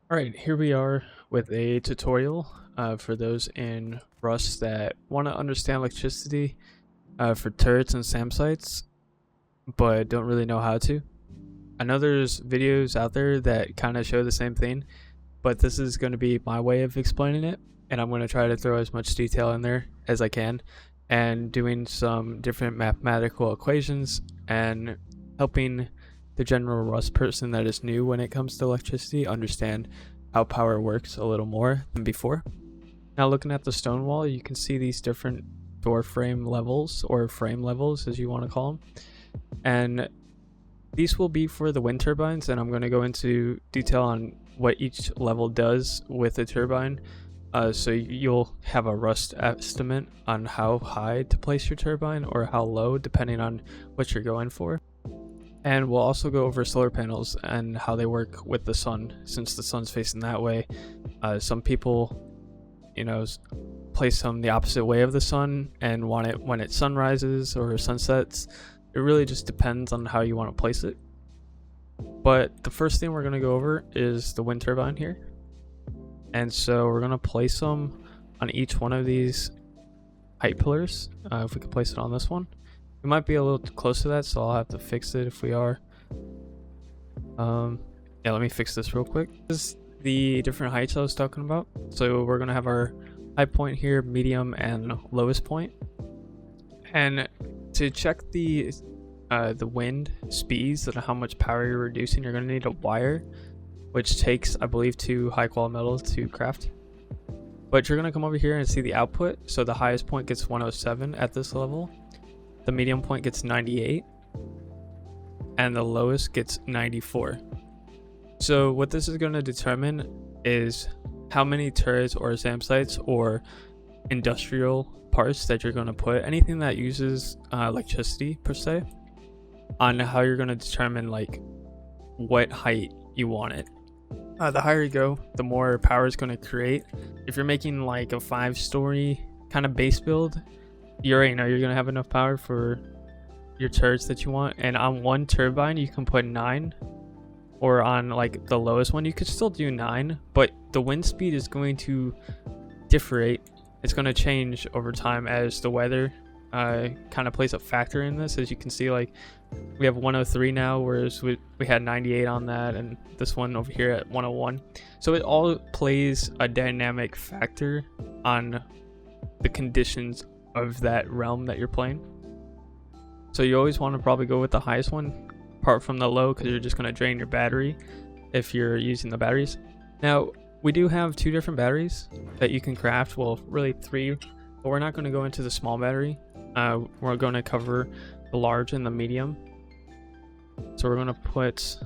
Alright, here we are with a tutorial for those in Rust that want to understand electricity for turrets and SAM sites, but don't really know how to. I know there's videos out there that kind of show the same thing, but this is going to be my way of explaining it, and I'm going to try to throw as much detail in there as I can, and doing some different mathematical equations and helping the general Rust person that is new when it comes to electricity understand how power works a little more than before. Now looking at the stone wall, you can see these different door frame levels, or frame levels as you want to call them, and these will be for the wind turbines, and I'm going to go into detail on what each level does with the turbine, so you'll have a Rust estimate on how high to place your turbine or how low depending on what you're going for. And we'll also go over solar panels and how they work with the sun, since the sun's facing that way. Some people, place them the opposite way of the sun and want it when it sunrises or sunsets. It really just depends on how you want to place it. But the first thing we're going to go over is the wind turbine here. And so we're going to place them on each one of these height pillars. If we could place it on this one. We might be a little too close to that, so I'll have to fix it if we are. Yeah, let me fix this real quick. This is the different heights I was talking about. So we're gonna have our high point here, medium, and lowest point. And to check the wind speeds and how much power you're reducing, you're gonna need a wire, which takes, I believe, 2 high quality metals to craft. But you're gonna come over here and see the output. So the highest point gets 107 at this level. The medium point gets 98, and the lowest gets 94. So what this is going to determine is how many turrets or SAM sites or industrial parts that you're going to put, anything that uses electricity per se, on how you're going to determine like what height you want it. The higher you go, the more power it's going to create. If you're making like a 5-story kind of base build, you already know you're going to have enough power for your turrets that you want. And on one turbine you can put 9, or on like the lowest one you could still do 9, but the wind speed is going to differentiate. It's going to change over time as the weather kind of plays a factor in this. As you can see, like we have 103 now, whereas we had 98 on that, and this one over here at 101. So it all plays a dynamic factor on the conditions of that realm that you're playing. So you always want to probably go with the highest one apart from the low, because you're just going to drain your battery if you're using the batteries. Now we do have 2 different batteries that you can craft, well really 3, but we're not going to go into the small battery. We're going to cover the large and the medium. So we're going to put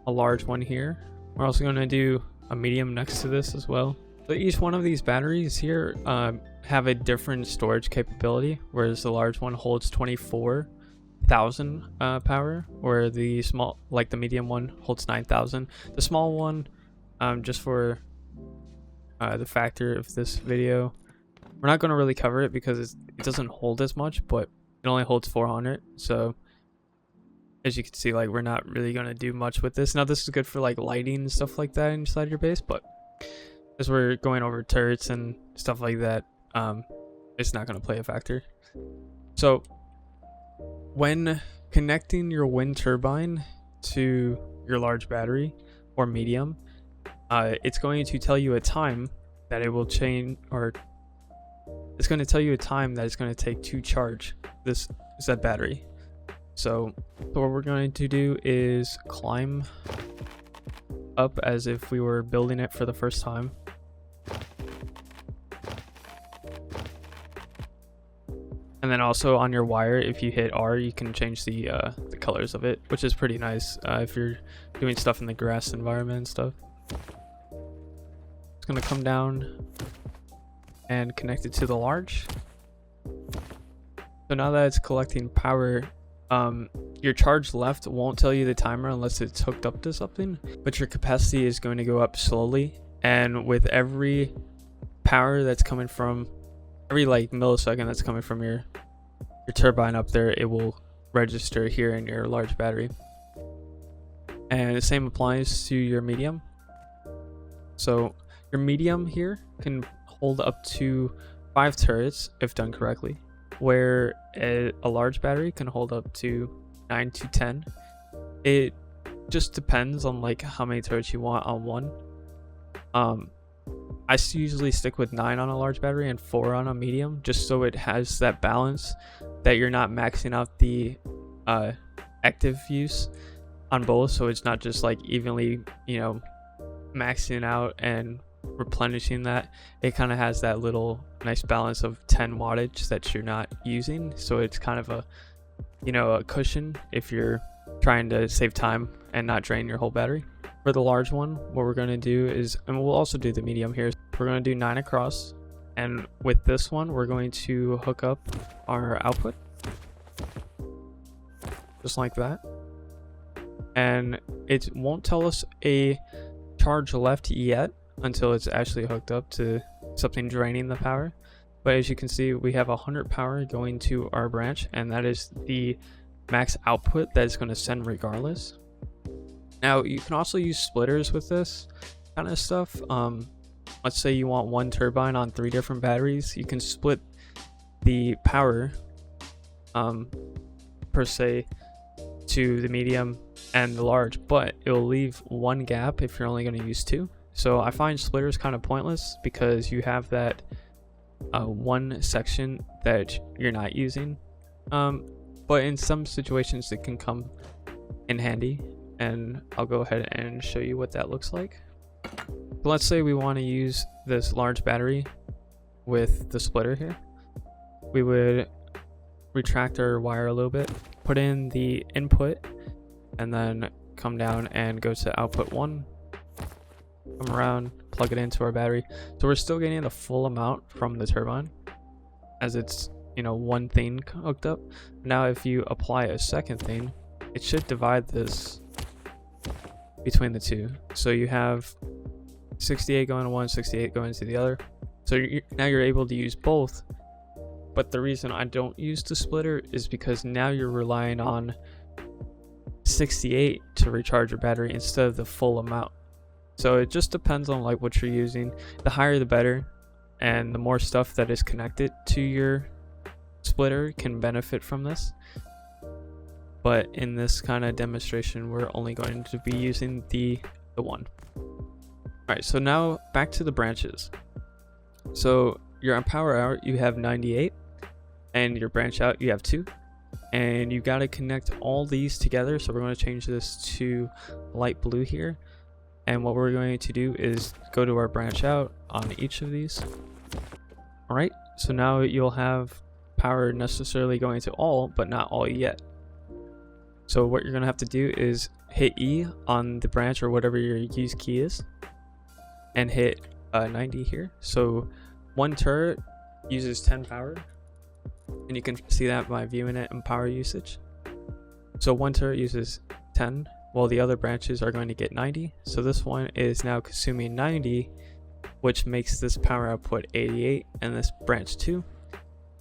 a large one here. We're also going to do a medium next to this as well. So each one of these batteries here have a different storage capability, whereas the large one holds 24,000 power, where the small, like the medium one, holds 9,000. The small one, just for the factor of this video, we're not going to really cover it because it doesn't hold as much, but it only holds 400. So as you can see, like we're not really going to do much with this. Now this is good for like lighting and stuff like that inside your base, but as we're going over turrets and stuff like that, it's not going to play a factor. So when connecting your wind turbine to your large battery or medium, it's going to tell you a time that it will change, or it's going to tell you a time that it's going to take to charge that battery. So what we're going to do is climb up as if we were building it for the first time. And then also on your wire, if you hit R, you can change the colors of it, which is pretty nice if you're doing stuff in the grass environment and stuff. It's going to come down and connect it to the large. So now that it's collecting power, your charge left won't tell you the timer unless it's hooked up to something, but your capacity is going to go up slowly, and with every power that's coming from every like millisecond that's coming from your turbine up there, it will register here in your large battery. And the same applies to your medium. So your medium here can hold up to 5 turrets if done correctly, where a large battery can hold up to 9 to 10. It just depends on like how many turrets you want on one. I usually stick with 9 on a large battery and 4 on a medium, just so it has that balance that you're not maxing out the active use on both, so it's not just like evenly, you know, maxing out and replenishing that. It kind of has that little nice balance of 10 wattage that you're not using, so it's kind of a, you know, a cushion if you're trying to save time and not drain your whole battery. For the large one, what we're going to do is, and we'll also do the medium here, we're going to do 9 across, and with this one we're going to hook up our output just like that, and it won't tell us a charge left yet until it's actually hooked up to something draining the power. But as you can see, we have 100 power going to our branch, and that is the max output that it's going to send regardless. Now you can also use splitters with this kind of stuff. Let's say you want one turbine on 3 different batteries, you can split the power per se to the medium and the large, but it will leave one gap if you're only going to use 2. So I find splitters kind of pointless because you have that one section that you're not using, but in some situations it can come in handy, and I'll go ahead and show you what that looks like. So let's say we want to use this large battery with the splitter here. We would retract our wire a little bit, put in the input, and then come down and go to output 1, come around, plug it into our battery. So we're still getting the full amount from the turbine as it's, you know, one thing hooked up. Now if you apply a second thing, it should divide this between the two, so you have 68 going to one, 68 going to the other. So now you're able to use both. But the reason I don't use the splitter is because now you're relying on 68 to recharge your battery instead of the full amount. So it just depends on like what you're using. The higher the better, and the more stuff that is connected to your splitter can benefit from this. But in this kind of demonstration, we're only going to be using the one. Alright, so now back to the branches. So your power out, you have 98, and your branch out, you have 2. And you got to connect all these together. So we're going to change this to light blue here. And what we're going to do is go to our branch out on each of these. Alright, so now you'll have power necessarily going to all, but not all yet. So what you're going to have to do is hit E on the branch or whatever your use key is, and hit 90 here. So one turret uses 10 power, and you can see that by viewing it in power usage. So one turret uses 10, while the other branches are going to get 90. So this one is now consuming 90, which makes this power output 88, and this branch 2.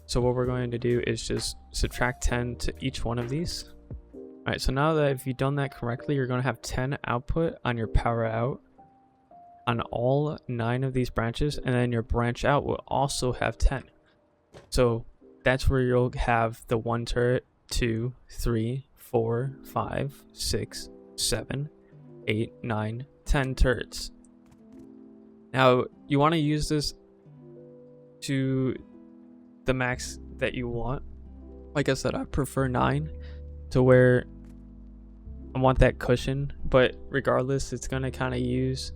So what we're going to do is just subtract 10 to each one of these. Alright, so now that if you've done that correctly, you're going to have 10 output on your power out on all 9 of these branches, and then your branch out will also have 10. So that's where you'll have the 1 turret, 2, 3, 4, 5, 6, 7, 8, 9, 10 turrets. Now you want to use this to the max that you want. Like I said, I prefer 9 to where I want that cushion, but regardless, it's going to kind of use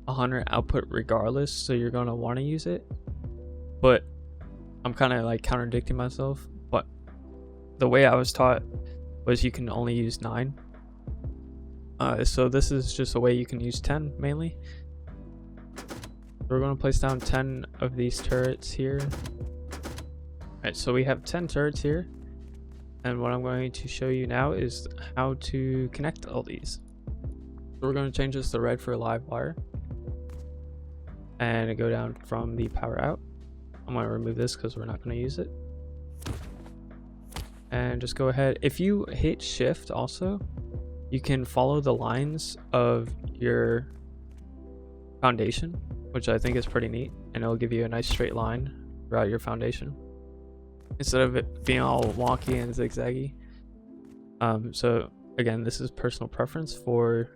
100 output regardless, so you're going to want to use it. But I'm kind of like contradicting myself, but the way I was taught was you can only use 9. So this is just a way you can use 10 mainly. We're going to place down 10 of these turrets here. Alright, so we have 10 turrets here, and what I'm going to show you now is how to connect all these. So we're going to change this to red for live wire, and go down from the power out. I'm going to remove this because we're not going to use it, and just go ahead. If you hit shift also, you can follow the lines of your foundation, which I think is pretty neat, and it'll give you a nice straight line throughout your foundation instead of it being all wonky and zigzaggy. So again, this is personal preference for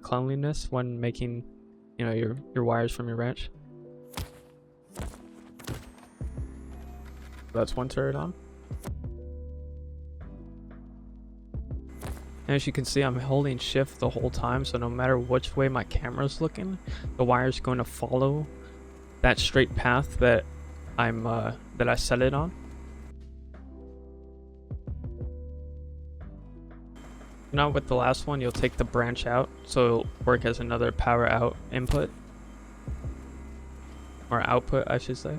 cleanliness when making, you know, your wires from your wrench. That's one turret on. And as you can see, I'm holding shift the whole time, so no matter which way my camera's looking, the wire is going to follow that straight path that I set it on. Now with the last one, you'll take the branch out, so it'll work as another power out input, or output I should say.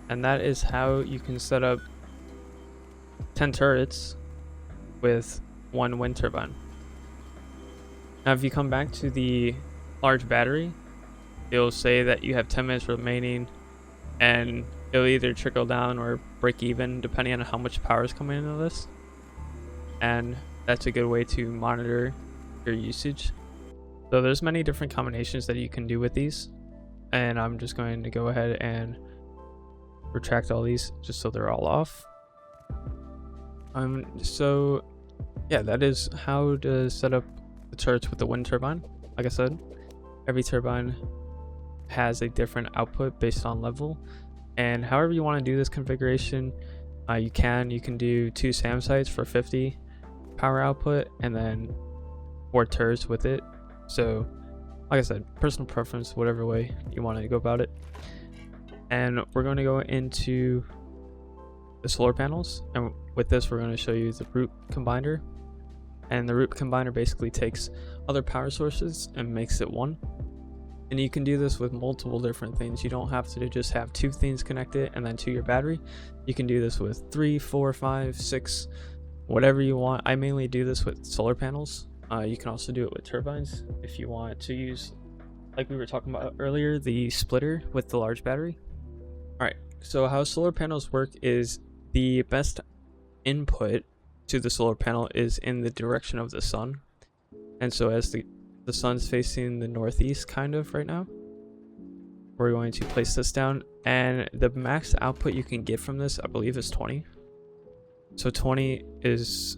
And that is how you can set up 10 turrets with one wind turbine. Now if you come back to the large battery, it'll say that you have 10 minutes remaining, and it'll either trickle down or break even depending on how much power is coming into this. And that's a good way to monitor your usage. So there's many different combinations that you can do with these, and I'm just going to go ahead and retract all these just so they're all off. So yeah, that is how to set up the turrets with the wind turbine. Like I said, every turbine has a different output based on level, and however you want to do this configuration, you can do 2 SAM sites for 50 power output and then 4 turrets with it. So like I said, personal preference, whatever way you want to go about it. And we're going to go into the solar panels, and with this we're going to show you the root combiner. And the root combiner basically takes other power sources and makes it one. And you can do this with multiple different things. You don't have to just have 2 things connected and then to your battery. You can do this with 3, 4, 5, 6, whatever you want. I mainly do this with solar panels. You can also do it with turbines if you want to use, like we were talking about earlier, the splitter with the large battery. Alright, so how solar panels work is the best input to the solar panel is in the direction of the sun. And so as the sun's facing the northeast kind of right now, we're going to place this down, and the max output you can get from this, I believe, is 20. So 20 is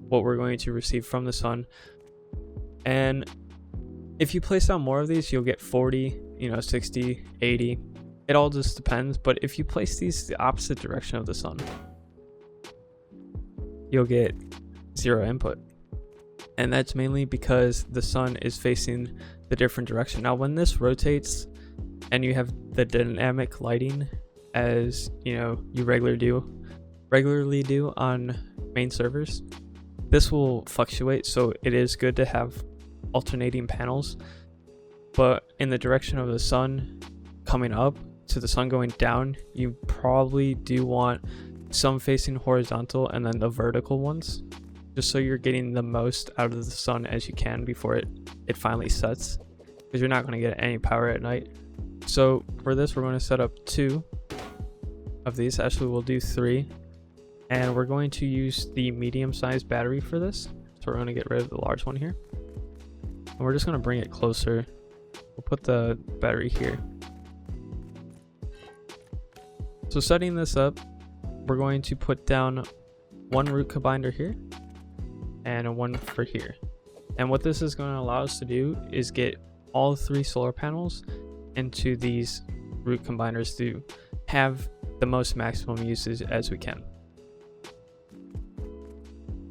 what we're going to receive from the sun. And if you place down more of these, you'll get 40, 60, 80. It all just depends. But if you place these the opposite direction of the sun, you'll get 0 input. And that's mainly because the sun is facing the different direction. Now when this rotates and you have the dynamic lighting, as you regularly do on main servers, this will fluctuate. So it is good to have alternating panels, but in the direction of the sun coming up to the sun going down, you probably do want some facing horizontal and then the vertical ones, just so you're getting the most out of the sun as you can before it finally sets, because you're not going to get any power at night. So for this, we're going to set up 2 of these. Actually, we'll do 3, and we're going to use the medium-sized battery for this. So we're going to get rid of the large one here, and we're just going to bring it closer. We'll put the battery here. So setting this up, we're going to put down 1 root combiner here and 1 for here. And what this is going to allow us to do is get all 3 solar panels into these root combiners to have the most maximum usage as we can.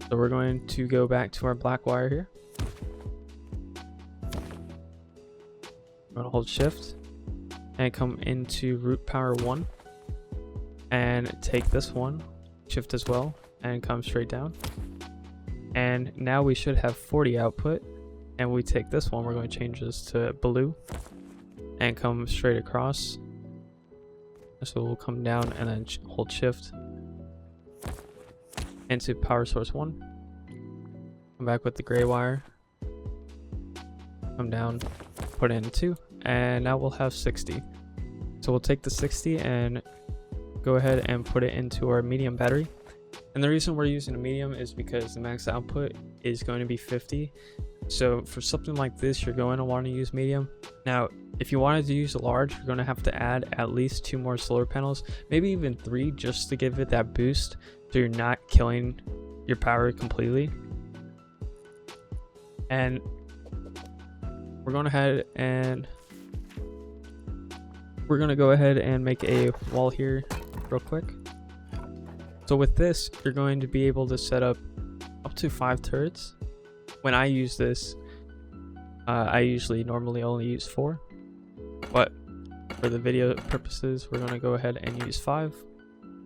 So we're going to go back to our black wire here. We're going to hold shift and come into root power 1 and take this one, shift as well, and come straight down. And now we should have 40 output, and we take this one, we're going to change this to blue and come straight across. So we'll come down and then hold shift into power source 1, come back with the gray wire, come down, put in 2, and now we'll have 60. So we'll take the 60 and go ahead and put it into our medium battery. And the reason we're using a medium is because the max output is going to be 50. So for something like this, you're going to want to use medium. Now, if you wanted to use a large, you're going to have to add at least 2 more solar panels, maybe even 3, just to give it that boost so you're not killing your power completely. And we're going to go ahead and make a wall here real quick. So with this, you're going to be able to set up to 5 turrets. When I use this, I usually normally only use 4, but for the video purposes, we're going to go ahead and use 5,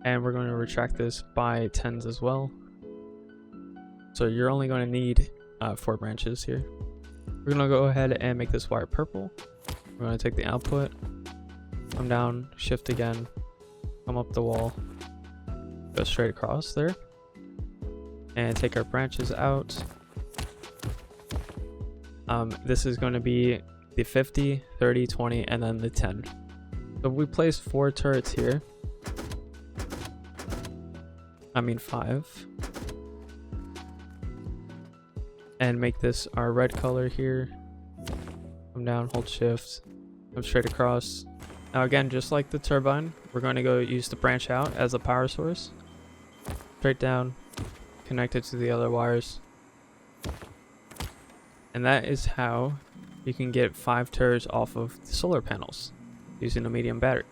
and we're going to retract this by 10s as well. So you're only going to need 4 branches here. We're going to go ahead and make this wire purple. We're going to take the output, come down, shift again, come up the wall, go straight across there, and take our branches out. This is going to be the 50, 30, 20, and then the 10. So we place 4 turrets here. 5. And make this our red color here. Come down, hold shift, come straight across. Now again, just like the turbine, we're going to go use the branch out as a power source. Straight down, connect it to the other wires. And that is how you can get 5 turrets off of the solar panels using a medium battery.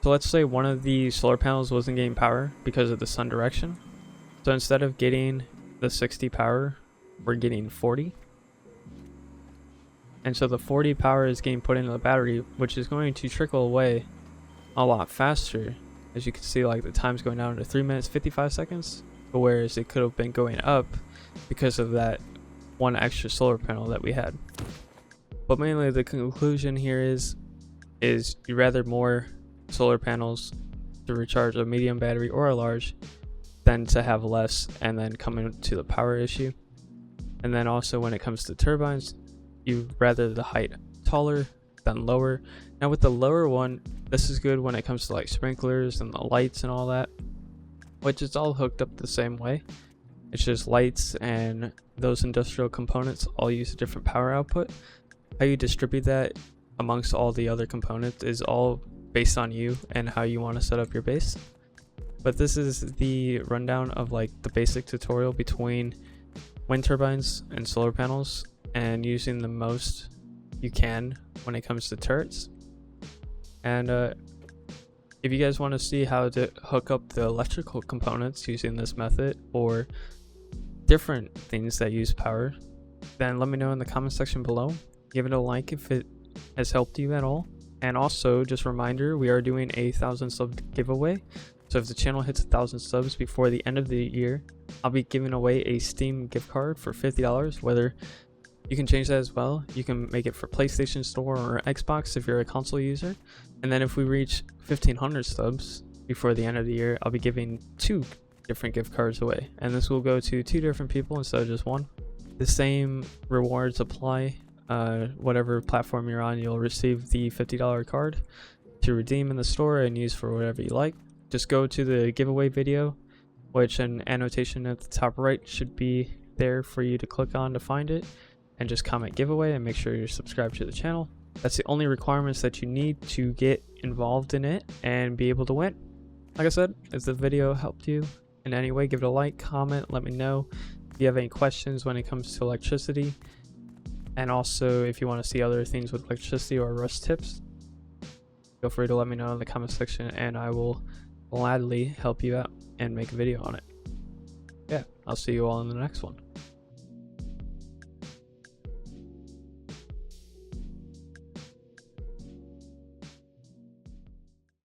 So let's say one of the solar panels wasn't getting power because of the sun direction. So instead of getting the 60 power, we're getting 40. And so the 40 power is getting put into the battery, which is going to trickle away a lot faster. As you can see, like the time's going down to 3 minutes 55 seconds, whereas it could have been going up because of that 1 extra solar panel that we had. But mainly the conclusion here is you'd rather more solar panels to recharge a medium battery or a large than to have less and then come into the power issue. And then also when it comes to turbines, you'd rather the height taller than lower. Now with the lower one, this is good when it comes to like sprinklers and the lights and all that, which is all hooked up the same way. It's just lights and those industrial components all use a different power output. How you distribute that amongst all the other components is all based on you and how you want to set up your base. But this is the rundown of like the basic tutorial between wind turbines and solar panels and using the most you can when it comes to turrets. And if you guys want to see how to hook up the electrical components using this method or different things that use power, then let me know in the comment section below. Give it a like if it has helped you at all. And also, just a reminder, we are doing a 1,000 sub giveaway. So if the channel hits 1,000 subs before the end of the year, I'll be giving away a Steam gift card for $50. Whether you can change that as well. You can make it for PlayStation Store or Xbox if you're a console user. And then if we reach 1,500 subs before the end of the year, I'll be giving 2 different gift cards away. And this will go to 2 different people instead of just 1. The same rewards apply. Whatever platform you're on, you'll receive the $50 card to redeem in the store and use for whatever you like. Just go to the giveaway video, which an annotation at the top right should be there for you to click on to find it, and just comment giveaway and make sure you're subscribed to the channel. That's the only requirements that you need to get involved in it and be able to win. Like I said, if the video helped you in any way, give it a like, comment, let me know if you have any questions when it comes to electricity. And also, if you want to see other things with electricity or Rust tips, feel free to let me know in the comment section and I will gladly help you out and make a video on it. Yeah, I'll see you all in the next one.